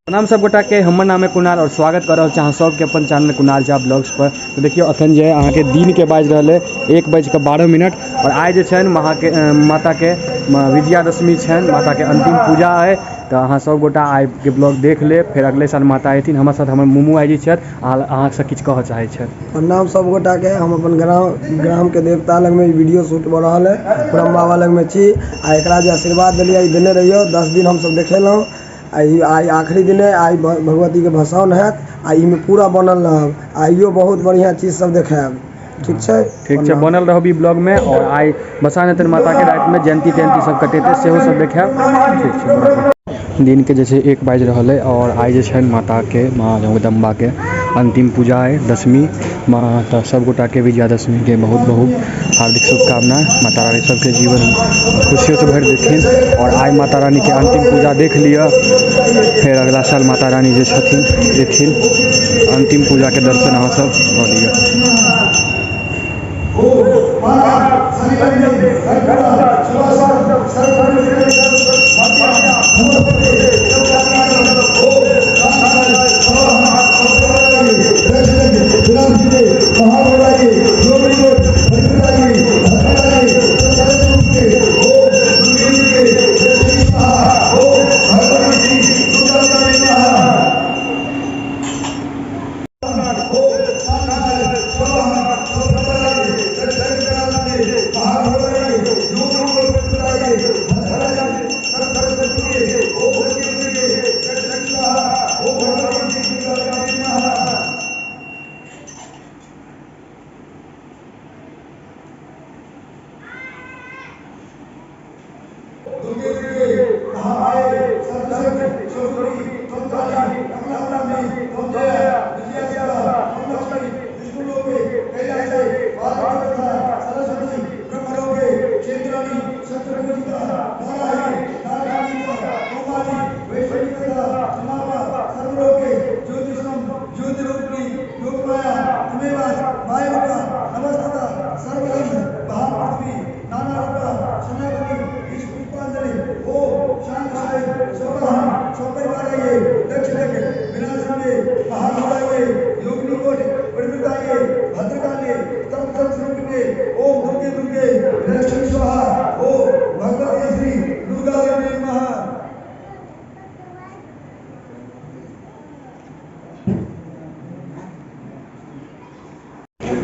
प्रणाम सब गोटा के। हमर नाम है कुणाल और स्वागत कर रहा अहाँ सबके अपन चैनल कुणाल झा ब्लॉग्स पर। तो देखिए अखन जे अहाँ के दिन के बाज रहा 1:12 और आज जे माता के विजयादशमी छन, माता के अंतिम पूजा है। तो अहाँ सब गोटा आइ के ब्लॉग देख ले, फिर अगले साल माता अथिन। हमारे साथ हमर मुमू आइ जी अहाँ से किछु कह चाहे छथि। प्रणाम सब गोटा के। हम अपन ग्राम के देवता लग में वीडियो शूट भ रहा है, ब्रह्म बाबा लग में छी। आ एकरा जे आशीर्वाद दिलिए देने रहियो। 10 दिन हम सब देखेलहुँ। आई आखिरी दिन है। आई भगवती के भसान हैत। आई में पूरा बनल रहब। आइयो बहुत बढ़िया चीज सब देखायब। ठीक है, ठीक है, बनल रहबी ब्लॉग में। और आई बसानतन माता के रात में जयंती तयंती सब कटेते सेहो सब देखाब। ठीक है। दिन के जैसे 1 बाज रहा है और आज जे माता के माँ जगदम्बा के अंतिम पूजा है, दशमी माँ। तो सब गोटा के विजयादशमी के बहुत बहुत हार्दिक शुभकामना। माता रानी सबके जीवन खुशियों से भर देथिन। और आज माता रानी के अंतिम पूजा देख लिया, फिर अगला साल माता रानी जे एथिन। अंतिम पूजा के दर्शन अहाँ सब कऽ लिअ।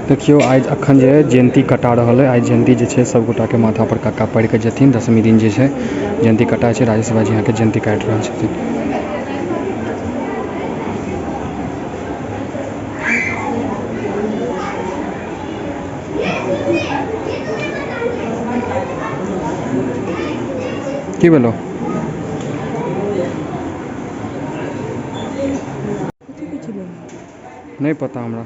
देखियो आज अखन जे जयंती कटा रहा है। आज जयंती जे सब गोटा के माथा पर काका पड़ के जथिन। दशमी दिन जे जयंती कटाई है। राजेश बाजी यहाँ के जयंती काटि रहा छथिन। की बोलो नहीं पता हमरा।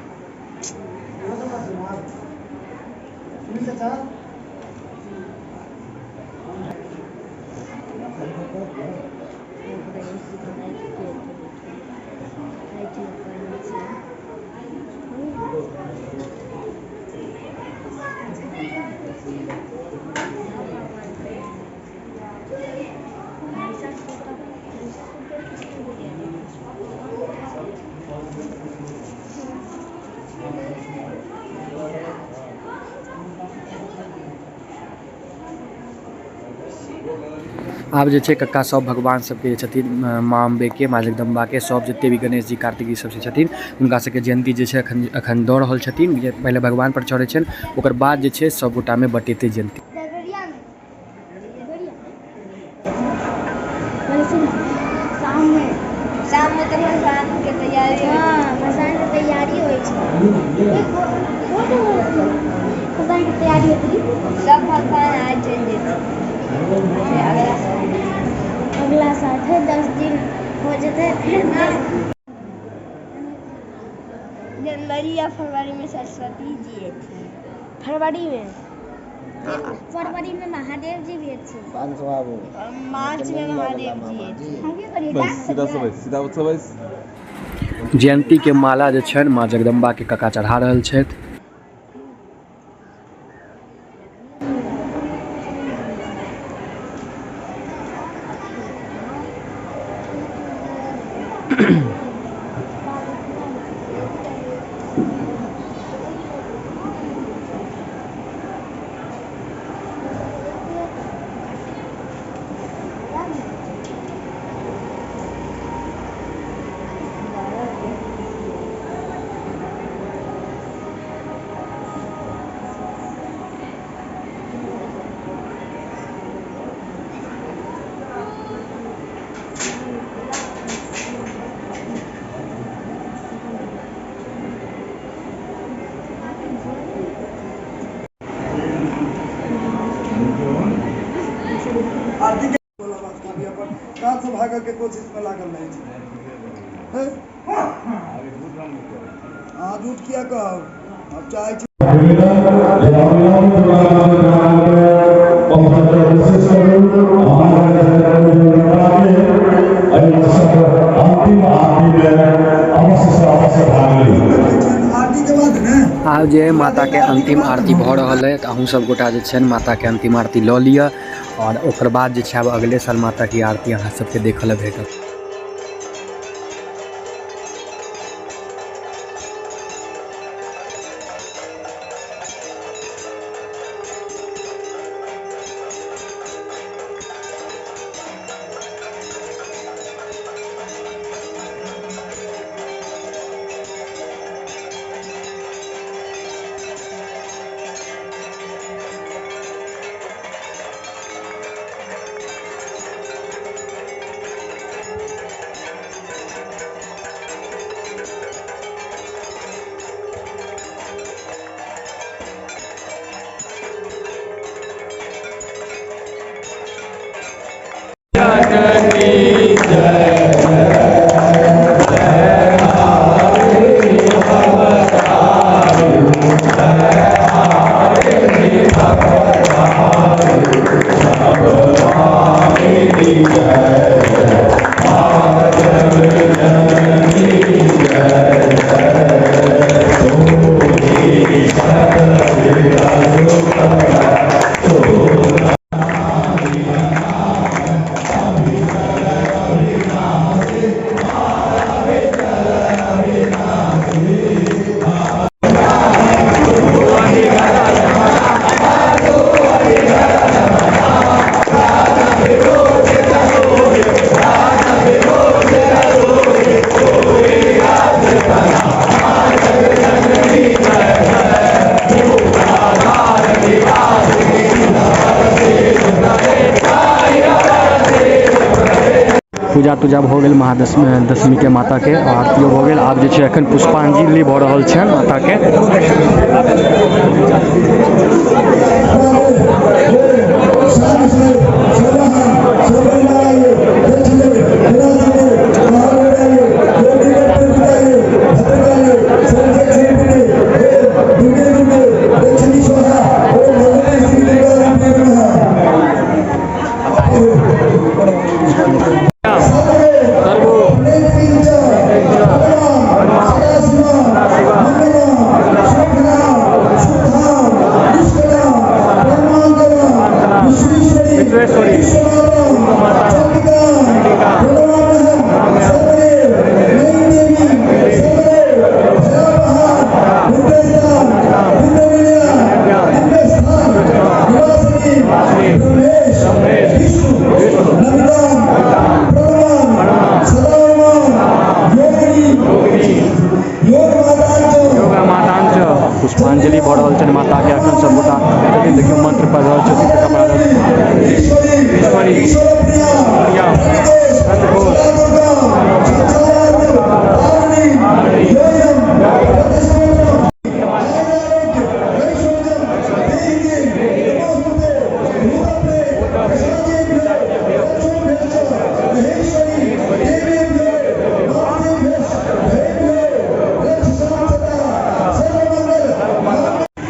आब जे कक्का सब भगवान सबके छथिन, माँ अम्बे के, माँ जगदम्बा के, सब जिते भी गणेश जी कार्तिक जी सब छथिन उनका सबके जयंती जे अखन दऽ रहल छथिन। पहले भगवान पर चढ़े छन, ओकर बाद जे सब गोटा में बटेते जयंती। शाम में तो भसान के तैयारी, भसान के तैयारी होई छै। भसान के तैयारी होती सब भगवान आज चल जेते। अगला साल फिर 10 दिन हो जाते। जनवरी या फरवरी में सरस्वती जी थी। फरवरी में महादेव जी भी थे। मार्च में महादेव जी। जयंती के माला जे छन माँ जगदम्बा के कक्का चढ़ा रहल छथि। आरती के बोला बात का भी अपन काज से भागल के कोशिश में लागल रहे छै हां दूध किया कह अब चाहे आरती के बाद ने आज जे माता के अंतिम आरती भ रहल है तो अहूँ सब गोटा जे छै माता के अंतिम आरती लऽ लिअ और ओकर बाद जे छै आब अगले साल माता की आरती अहाँ सबके देखऽ लए भेटत। पूजा तूजा हो गेल महादशमी के माता के आरतियो हो गेल। आब जे छै एखन पुष्पांजलि भऽ रहल छै माता के। पुष्पांजलि भऽ रहल छनि माता के। एखन सब गोटा देखियौ मंत्र पढ़ि रहल छथिन।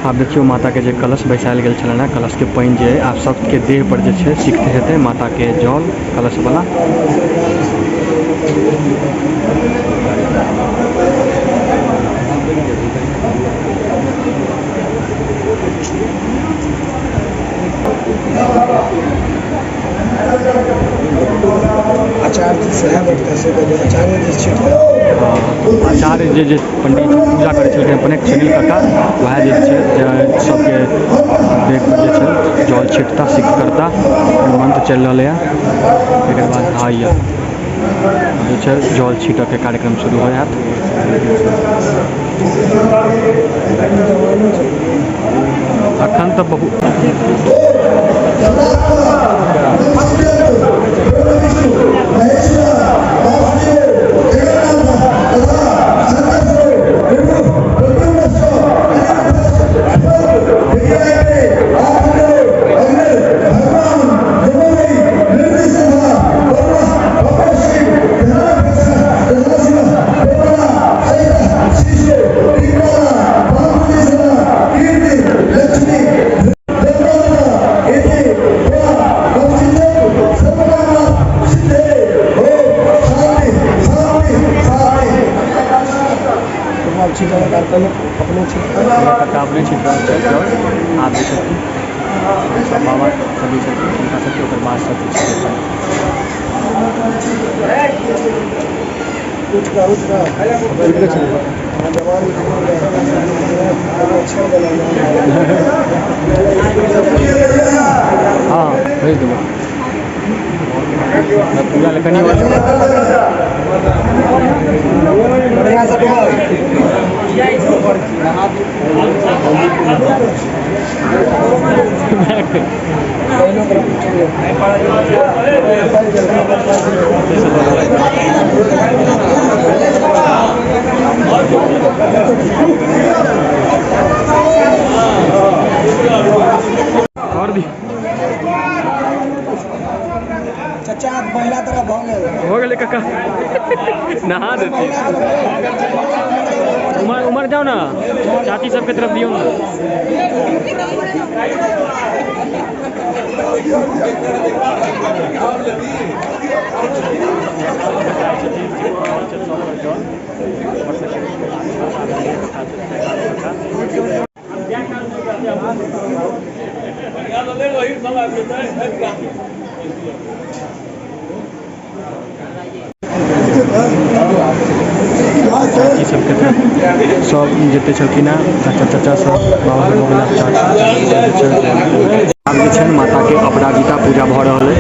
आप देखियो माता के जे कलश बैसायल गेल छलनि हैं, कलश के पानि जे आप सबके देह पर जे छै सिक्त हेतै माता के जल कलश वाला। अच्छा आचार्य साहब कैसे कहते आचार्य जी छिटका आचार्य जे पंडित पूजा करै छलखिन अपने सुनील काका वएह जे छै सबके देख कऽ जे छै जल छिटता सिद्ध करता मंत्र चलि रहलै हँ। एकर बाद आइए जे छै जल छीटऽके कार्यक्रम शुरू होयत। अखन तऽ बहुत अपने छिटका अपने छिटका आप भी सकते बाबा सभी सकते उनका सकते ओकर बाद सब हाँ भेज दूँगा पूरा लेखनी और भी चचा महिला तरफ हो गए काका नहा देते उमर जाओ ना चाची सबके तरफ दियो ना। चाची सबके तरफ सब जते छलखिन हँ चाचा सब बाबा आब जे छै माता के अपराजिता पूजा भऽ रहल है।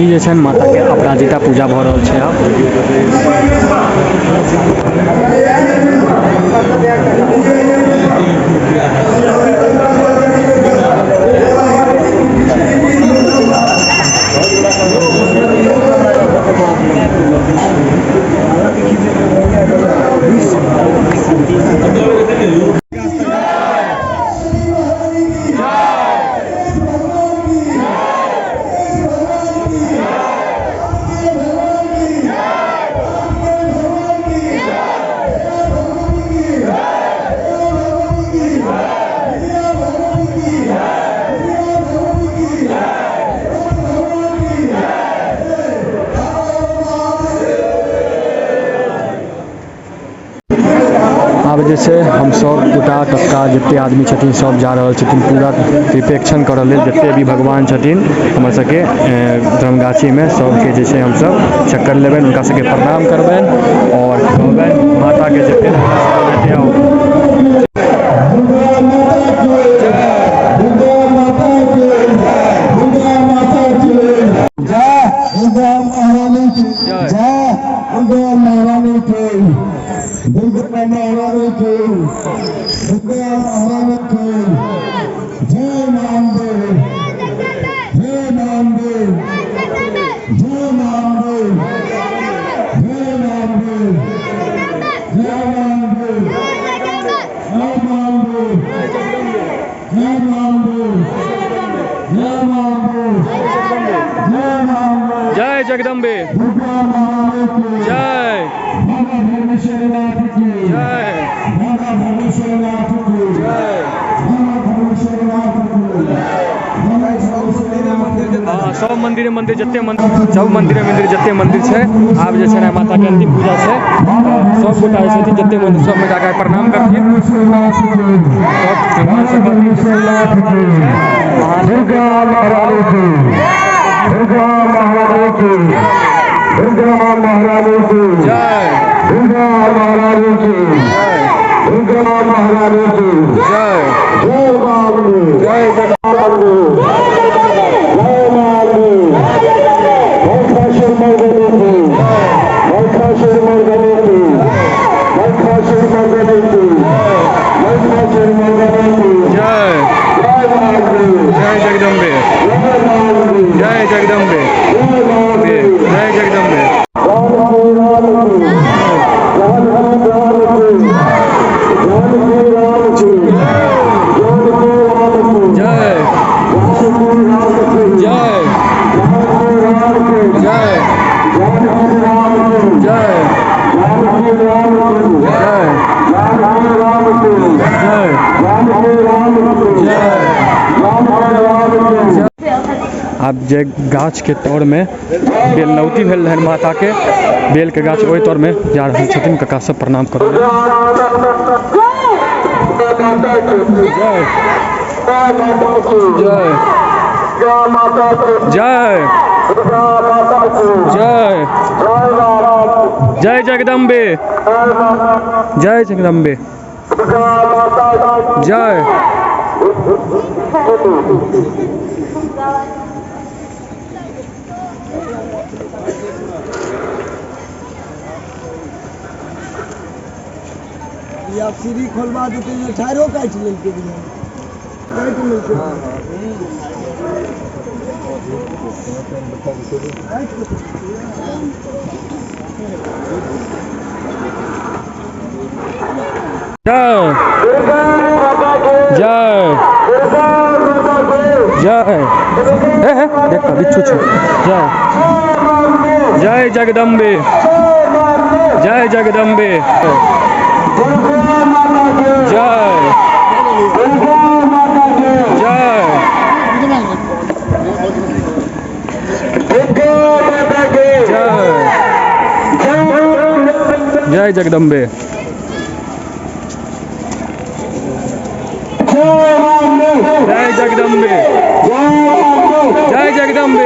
जे छै माता के अपराजिता पूजा भऽ रहल छै आब। अब जे छै हम सब गोटा कक्का जते आदमी छथिन सब जा रहल छथिन पूरा निरीक्षण करऽ लेल जते भी भगवान छथिन हमर सबके धर्मगाछी में सबके जे छै हम सब चक्कर लेबनि उनका सबके प्रणाम करबनि और कहबनि माता के जते आओ जय दुर्गा महारानी की, दुर्गा महारानी की, दुर्गा महारानी की, जय नामदेव, जय नामदेव, जय नामदेव, जय नामदेव, जय नामदेव, जय नामदेव, जय नामदेव, जय नामदेव, जय नामदेव, जय जगदम्बे, दुर्गा महारानी की, जय बाबा भुवनेश्वरनाथ की, जय बाबा भुवनेश्वरनाथ की, जय। बाबा भुवनेश्वरनाथ की, बाबा भुवनेश्वरनाथ हाँ सब मंदिर जते मंदिर सब मंदिर जते मंदिर है आब जे है माता के अंतिम पूजा है सब गोटा जे जते मंदिर सब में जाकर प्रणाम करथिन सब भगवान से करथिन दुर्गा महारानी की, दुर्गा महारानी की, दुर्गा महारानी की, जय दुर्गा महारानी की, जय दुर्गा महारानी की, जय जय मामले, जय मामले, जय मामले, महिषासुर मर्दनी की, महिषासुर मर्दनी की, महिषासुर मर्दनी की, महिषासुर मर्दनी की, जय जय मामले, जय जगदम्बे, जय मामले, जय जगदम्बे, जय मामले, जय जगदम्बे, जय जय जय आब जे गाछ के तौर में बेलनौती भेल रहन माता के बेल के गाछ ओहि तौर में जा रहल छथिन कका सब प्रणाम करू जय जय जय जय जगदम्बे, जय जगदम्बे, जय या सीढ़ी खोलवा देते हैं टायरों काट लेके दिया काट लेके जय जय जय देखा बिच्छू छो जय जय जगदम्बे, जय जगदम्बे, जय जय जय जगदम्बे, जय जगदम्बे, जय जगदम्बे,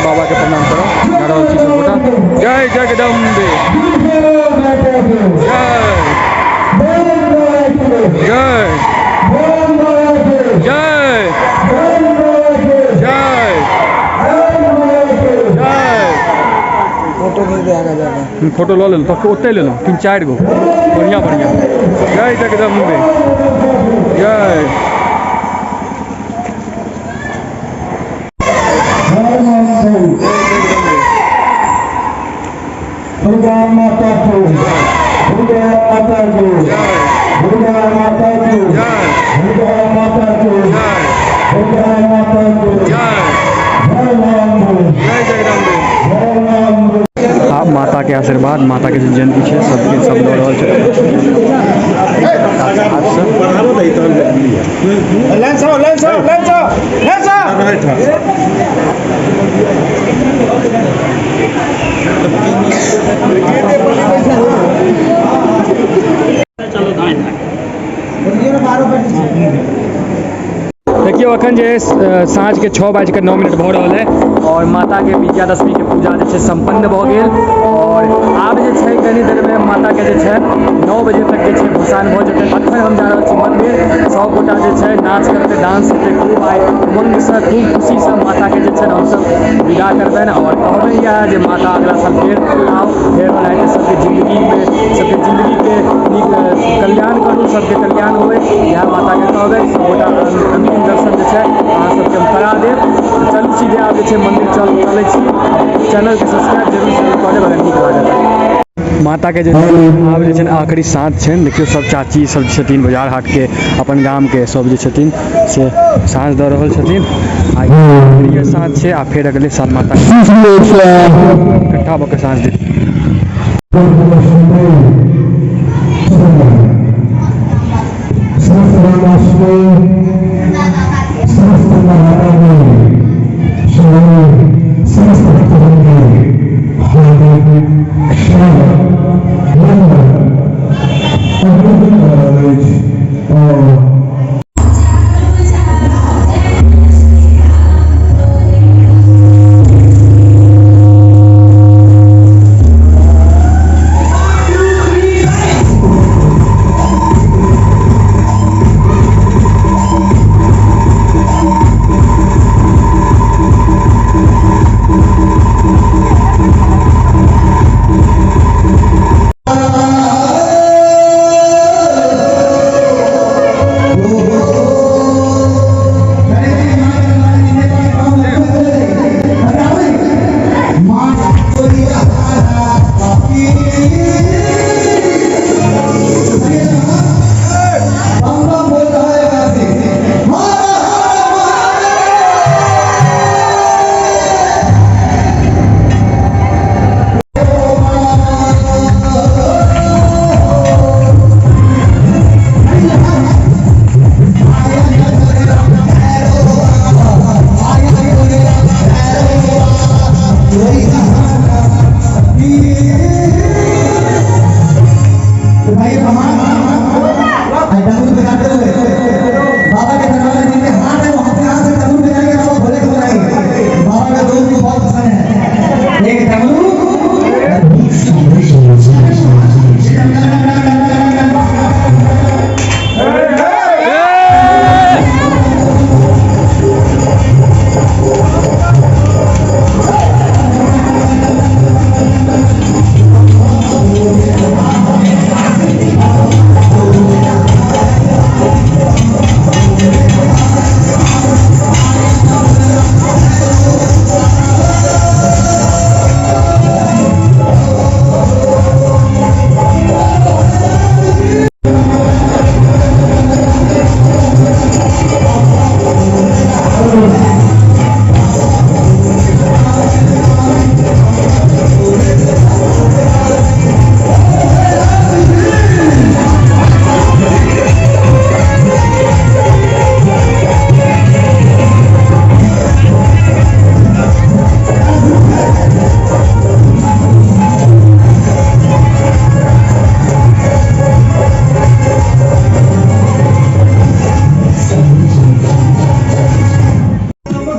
बाबा के प्रणाम करो जय जगदम्बे, जय जय जय फोटो खींच दे आगे जाकर फोटो लो ले तो ओते ले लो 3-4 गो बढ़िया बढ़िया जय जगदम्बे, जय दुर्गा माता को, दुर्गा माता को, दुर्गा माता को, दुर्गा माता को, दुर्गा माता को, जय जय नाम, जय जगदम्बे। जय नाम। माता के आशीर्वाद, माता के जयंती है, सबके सब दौड़ रहल छै। देखियो अखन जे साँझ के 6:09 भऽ रहल है और माता के विजयादशमी के पूजा जे छै संपन्न भऽ गेल और आब जे छै कनी देर में माता के जे छै 9 बजे तक जे छै भसान भऽ जेतै। अखन हम जा रहल छी मंदिर, सब गोटा जे छै नाच करते, डांस करते, खूब आइ उमंग से खूब खुशी से माता के जे छै हम सब विदा करबनि और कहबै यऽ जे माता अगला साल फेर आउ, फेर ओनाहिते सबके जिंदगी के नीक कल्याण करू, सबके कल्याण होय, इएह माता के कहबै। सब गोटा अंतिम दर्शन जे छै अहाँ सबके हम करा देब। चलू सीधे आब जे छै मंदिर चलै छी। चैनल के सब्सक्राइब जरूर कऽ लेब अगर नीक लागत। माता के जे आब जे छै आखिरी साँझ छै, देखियो सब चाची सब छथिन बाजार हाट के, अपन गाम के सब जे छथिन से साँझ दऽ रहल छथिन। आखिरी साँझ छै आ फेर अगले साल माता इकट्ठा भऽ के साँझ देथिन।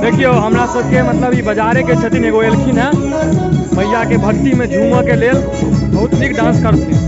देखियो हमरा सबके मतलब ई बाजारे के छथिन, एगो एलखिन है मैया के भक्ति में झूमऽ के लेल, बहुत नीक डांस करथिन।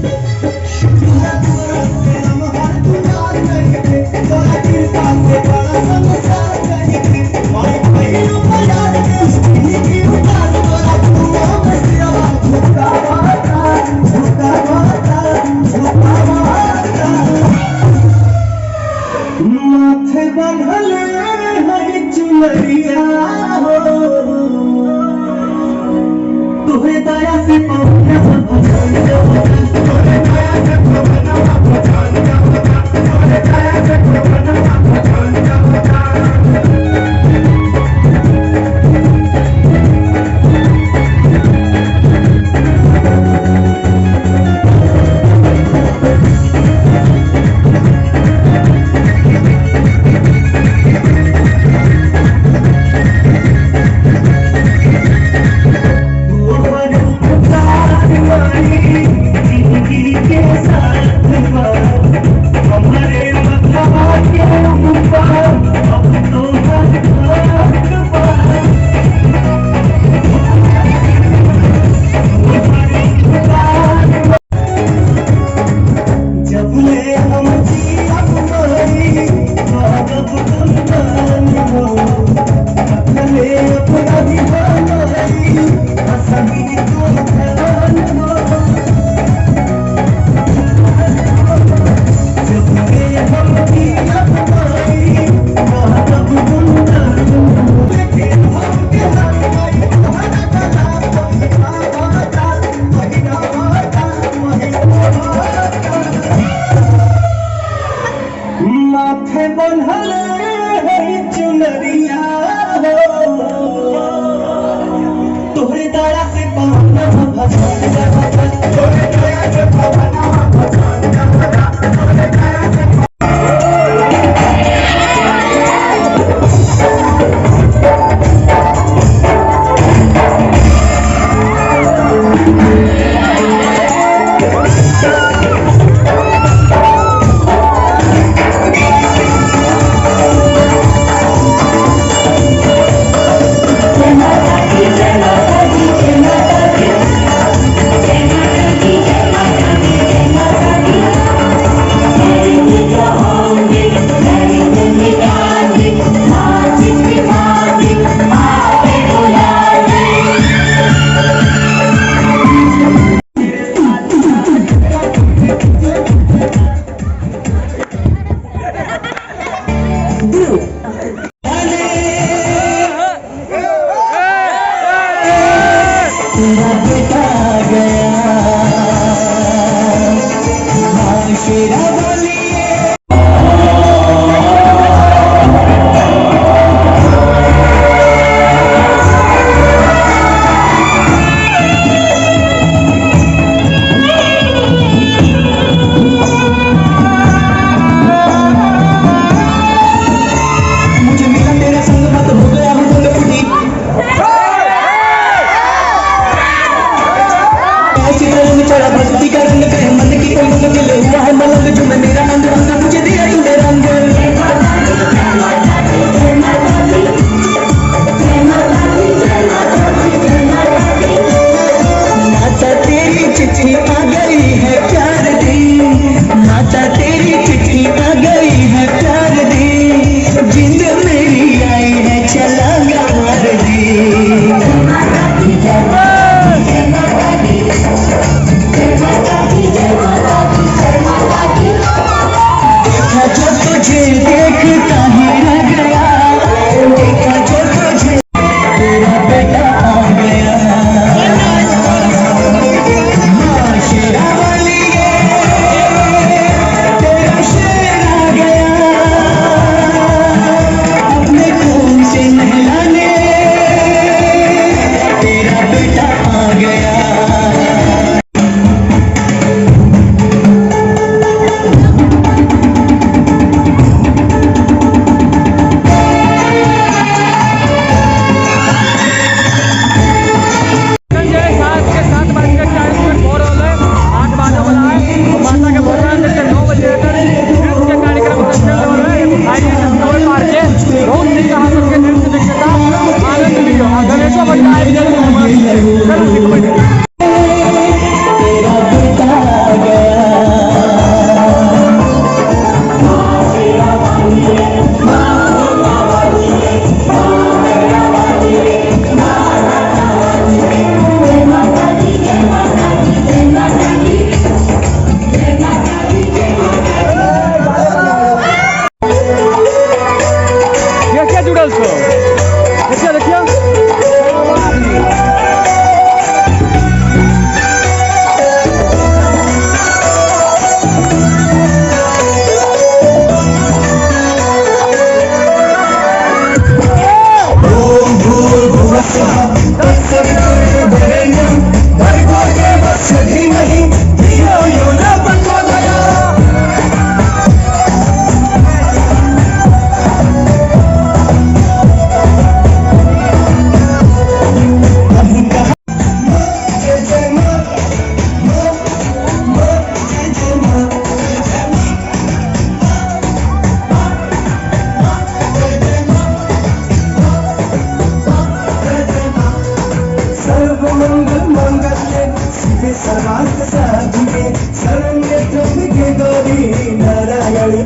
रात साधिके शरण्य त्र्यंबके गौरी नारायणी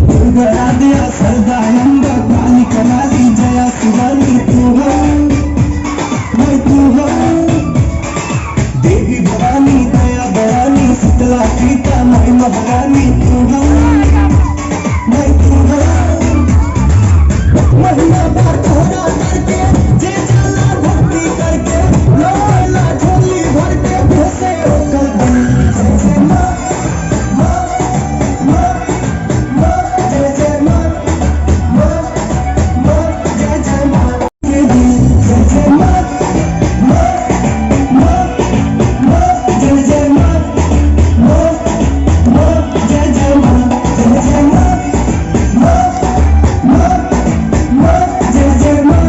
दुर्गाराध्या सरदानंद काली कलाली जया शिवानी तू हो मैं तू हो देवी भवानी दया भवानी शीतला सीता महिमा भवानी तू हो मैं तू हो महिमा बातोरा करके जे जाला भक्ति करके लोला झोली भर के भेसे ओकर बनी जय जय माँ माँ माँ माँ जय जय माँ माँ माँ जय जय माँ जय जय माँ माँ माँ माँ जय जय माँ माँ माँ जय जय माँ जय जय माँ माँ माँ माँ जय जय माँ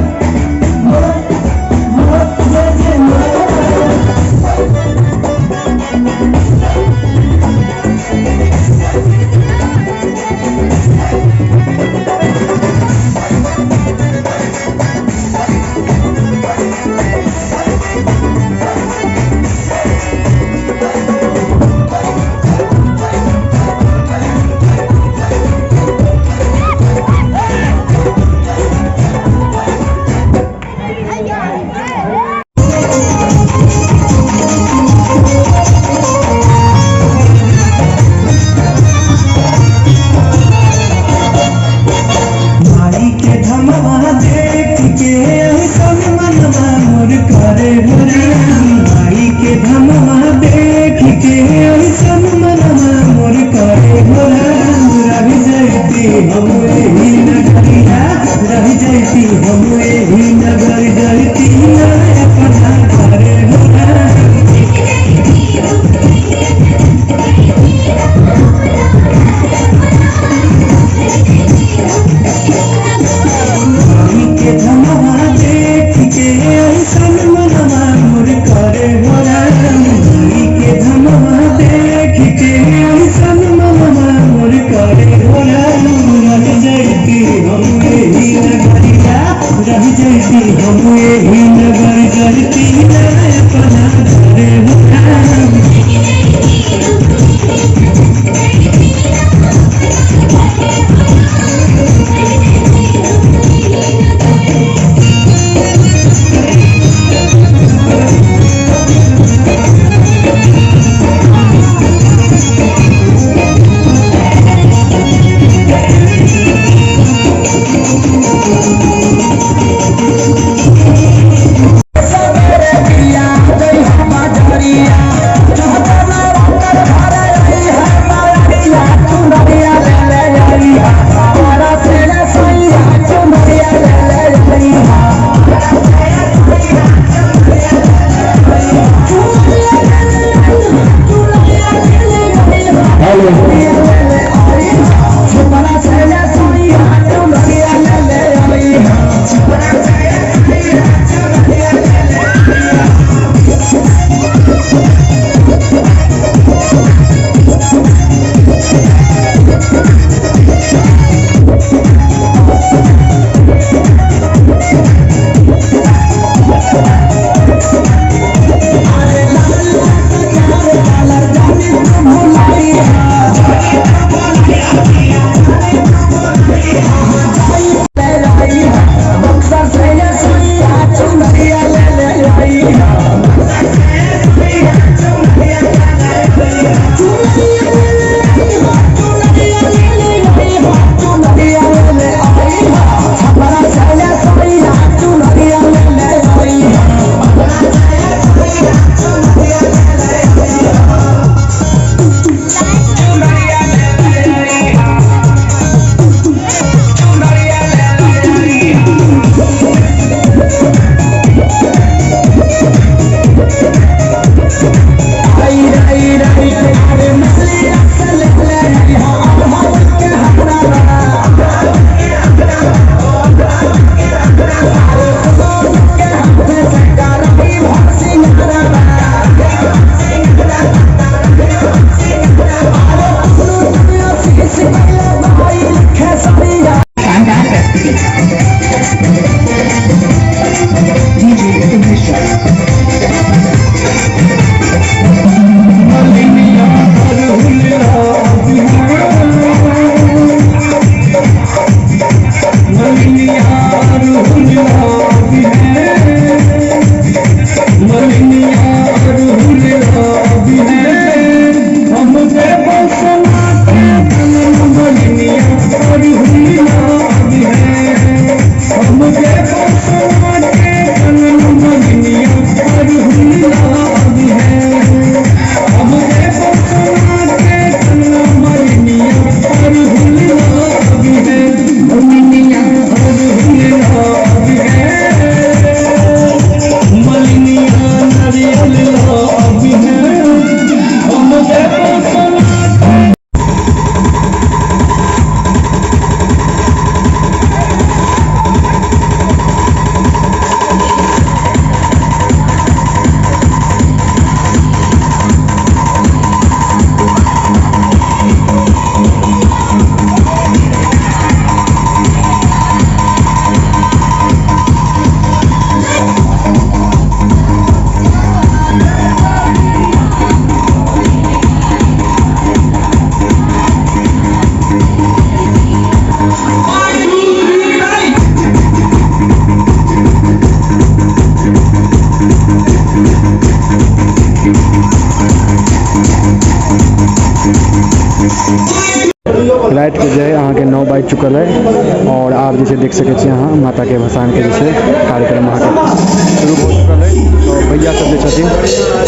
रात के जो है अहाँ के 9 बज चुकल है और आप जैसे देख सके छी अहाँ माता के भसान के जैसे कार्यक्रम अहाँ के शुरू हो चुकल है। तो भैया सब जे छथिन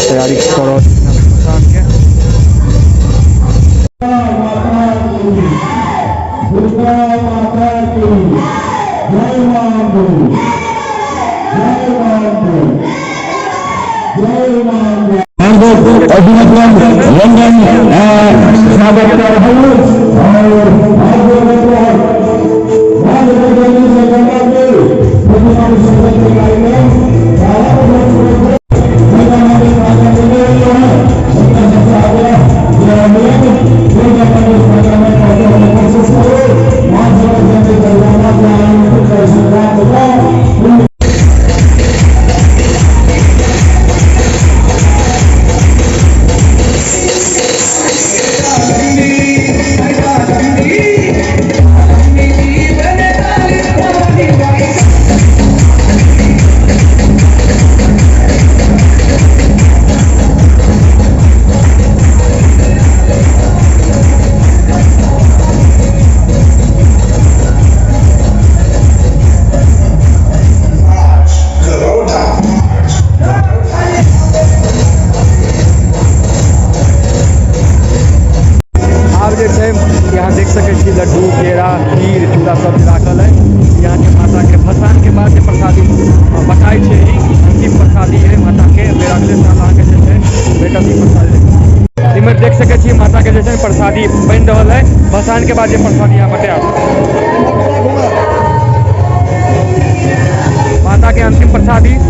तैयारी करो भसान के। यहाँ देख सके छी लड्डू केरा खीर चूड़ा सब राखल है। यहाँ के माता के भसान के बाद जे प्रसादी बटाई है अंतिम प्रसादी है माता के अगले साल अहाँ के बेटा भी प्रसादी इमर देख सके छी माता के जे प्रसादी बन रहा है। भसान के बाद जे प्रसादी यहाँ बटाया माता के अंतिम प्रसादी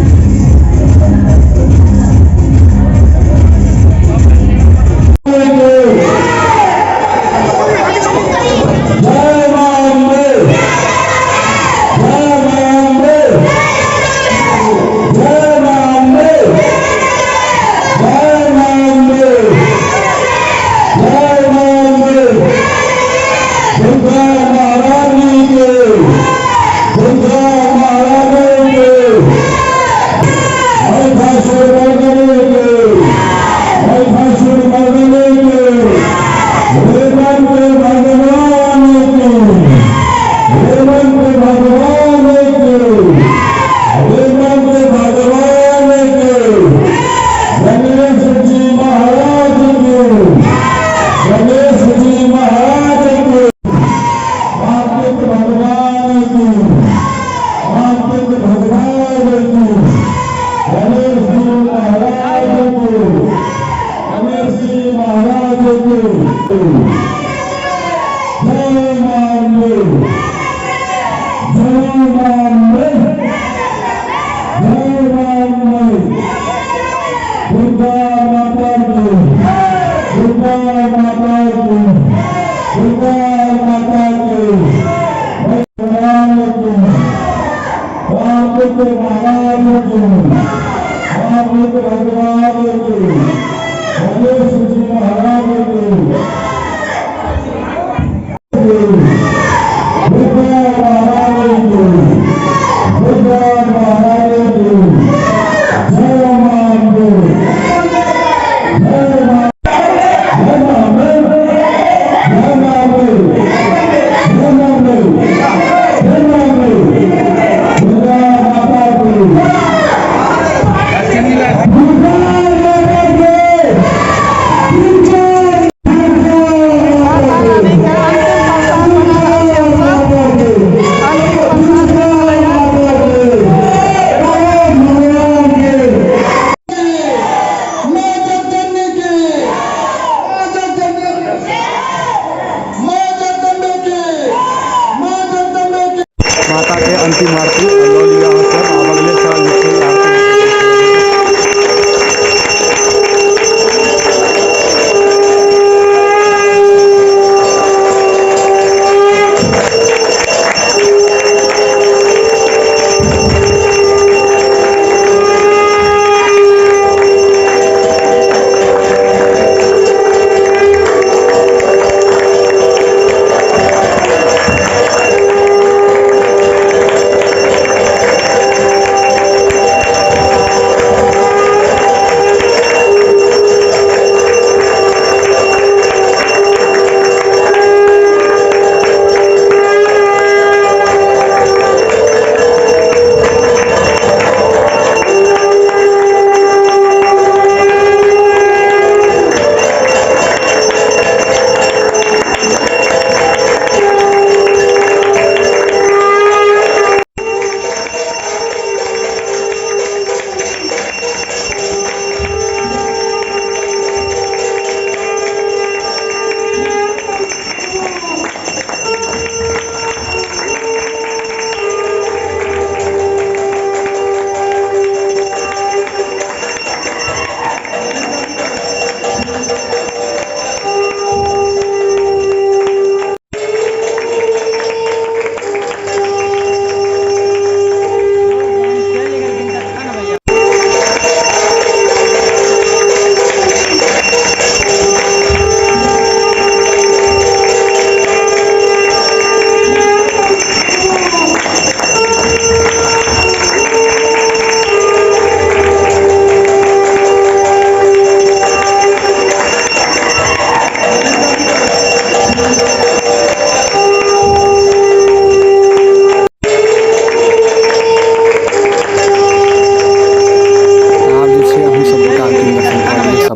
Thank you. माता के अंतिम आरती लऽ लिअ अहाँ सब। आब अगले साल जे छै आरती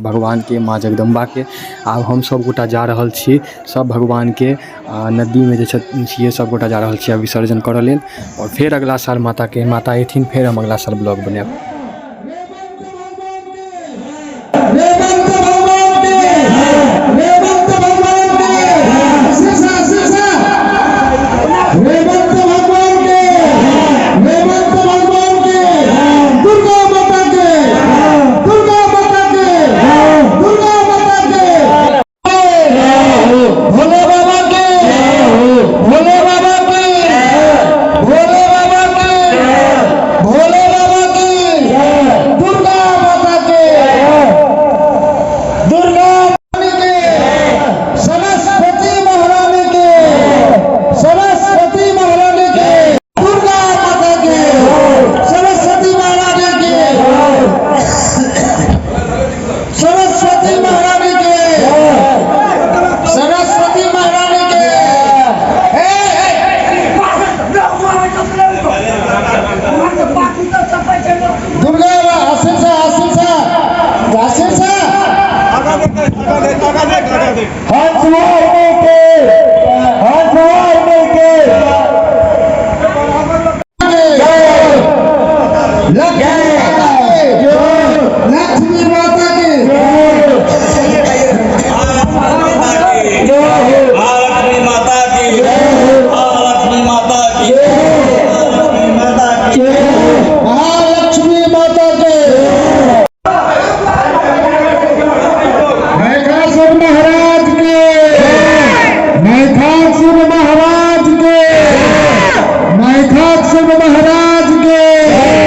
भगवान के माँ जगदम्बा के। आब हम सब गोटा जा रहल छी सब भगवान के नदी में जे छियै सब गोटा जा रहल छियै विसर्जन करऽ लेल। और फेर अगला साल माता एथिन, फेर हम अगला साल ब्लॉग बनाएब। महाराज के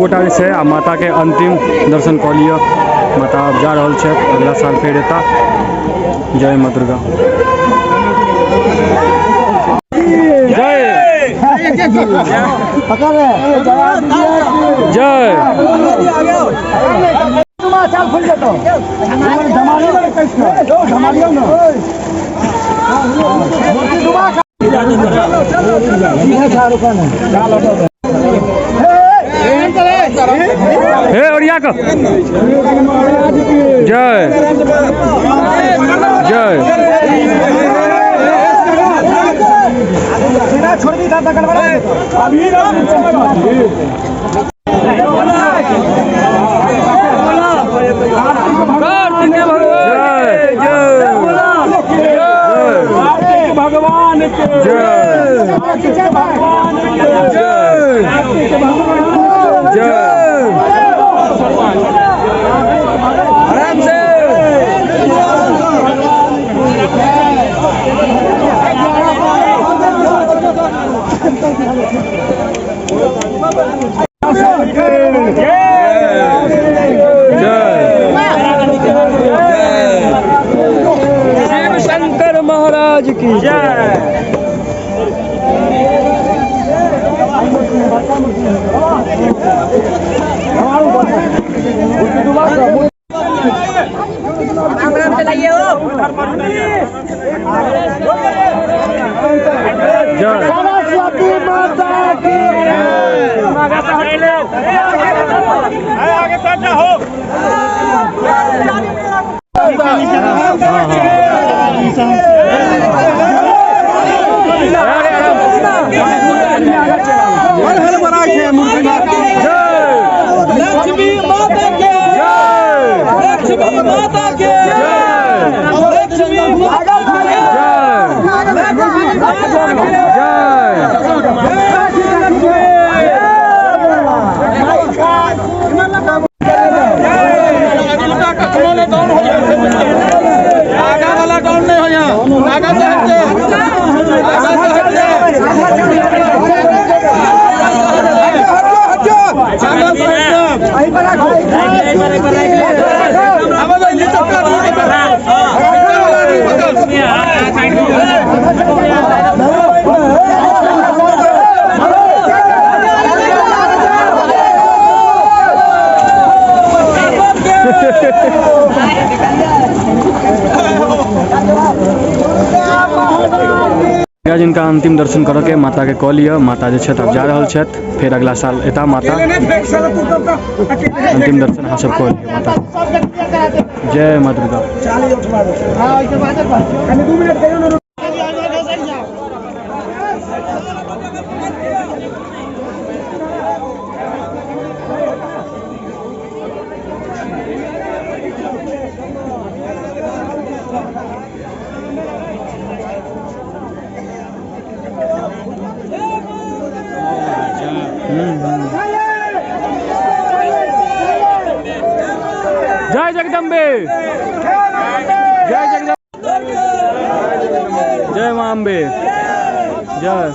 गोटा जे छै आ माता के अंतिम दर्शन कऽ लिअ। माता अब जा रहल छै, अगला साल फेर एता। जय माँ दुर्गा। जय हे ओरिया का जय जय छोड़ दी था भगवान के जय भगवान के जय आराम से शिव शंकर महाराज की जय। सरस्वती माता की आगे हो। लक्ष्मी माता के लक्ष्मी माता के लक्ष्मी माता आगा वाला कौन नहीं हो यहाँ आगा से हटके जिनका अंतिम दर्शन करऽ के माता के कऽ लिअ। माता जे छथि अब जा रहल छथि, फेर अगला साल एता माता। अंतिम दर्शन अहाँ सब कऽ लिअ माता। जय माँ दुर्गा। जय जगदम्बे। जय जगदम्बे। जय माँ अम्बे। जय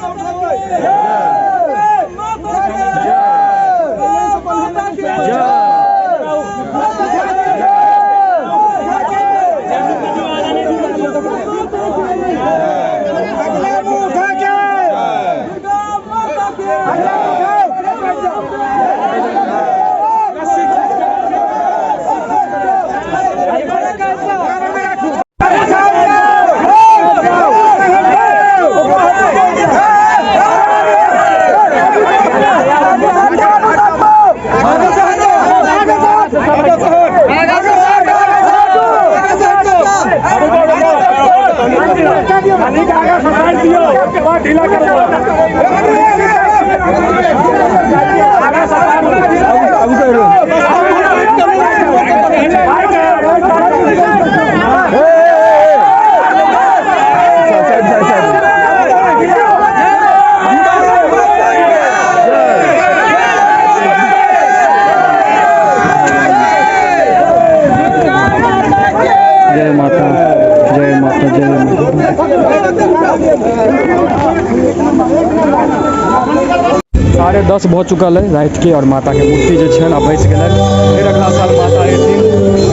10:30 भऽ चुकल है रात के और माता के मूर्ति जे छनि आब बैस गेलै। फिर अगला साल माता एथिन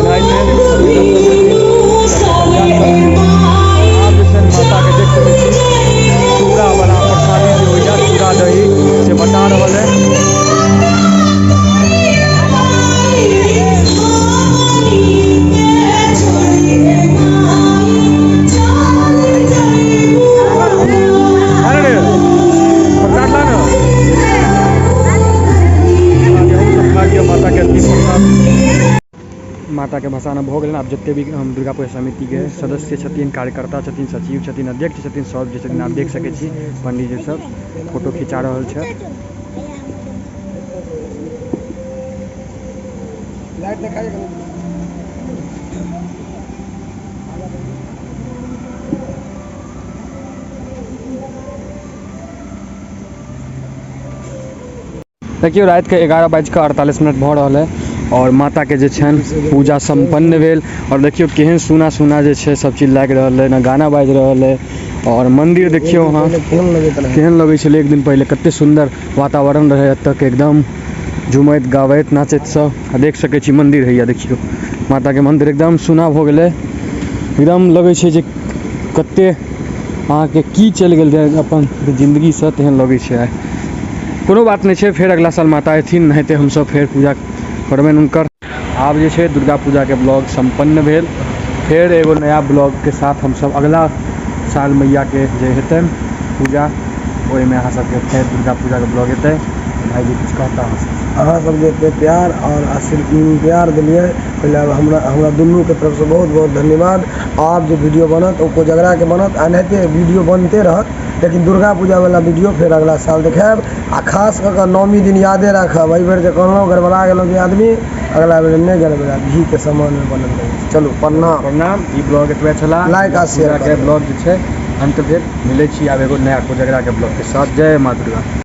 एनाहिते आब जे छनि माता के देख सकै छी चूड़ा वाला प्रसादी जे होइया चूड़ा दही से बता रहल है। माता के भसाना भऽ गेलै। आब जते भी हम दुर्गा पूजा समिति के सदस्य छथिन, कार्यकर्ता छथिन, सचिव छथिन, अध्यक्ष छथिन, सब जे छथिन आप देख सकै छी पंडित जी सब फोटो खिंचा रहल छै। देखियो रात के 11:48 भऽ रहल है और माता के जे छनि पूजा संपन्न भेल। और देखियो केहन सुना सुना जे छै सब चीज लागि रहल है, ना गाना बाजि रहल है और मंदिर देखियो वहाँ केहन लगै छलै एक दिन पहले, कते सुंदर वातावरण रहे एतऽ के, एकदम झुमैत गाबैत नाचैत सब। देख सकै छी मंदिर हैया देखियो माता के मंदिर एकदम सुना भऽ गेलै, एकदम लगै छै जे कते अहाँके की चलि गेल अपन जिंदगी से तेहन लगै छै। आइ कोनो बात नहीं है, फिर अगला साल माता एथिन नहिते हम सब फिर पूजा करबनि हुनकर। आब जे छै दुर्गा पूजा के ब्लॉग संपन्न भेल। फिर एगो नया ब्लॉग के साथ हम सब अगला साल मैया के जे हेतै पूजा ओहिमे अहाँ सबके फेर दुर्गा पूजा के ब्लॉग हेतै। भाई जी कुछ कहता अहाँ सब जे एते प्यार और प्यार दिलिए पहले हमरा दुनू के तरफ से बहुत बहुत धन्यवाद। आप जो वीडियो बनत ओ कोजगरा के बनत, एनाहिते वीडियो बनते रहत, लेकिन दुर्गा पूजा वाला वीडियो फिर अगला साल देखाब। आ खास कऽ कऽ 9वीं दिन यादे रखब, एहि बेर जे कहलहुँ गड़बड़ा गेलहुँ जे आदमी अगला बेर नहीं गड़बड़ा, घी के सामान में बनल रहे। चलू प्रणाम। ई ब्लॉग एतबे छला, लाइक आ शेयर के ब्लॉग जे छै अंत भेल। मिलै छी आब एगो नया कोजगरा के ब्लॉग के साथ। जय माँ दुर्गा।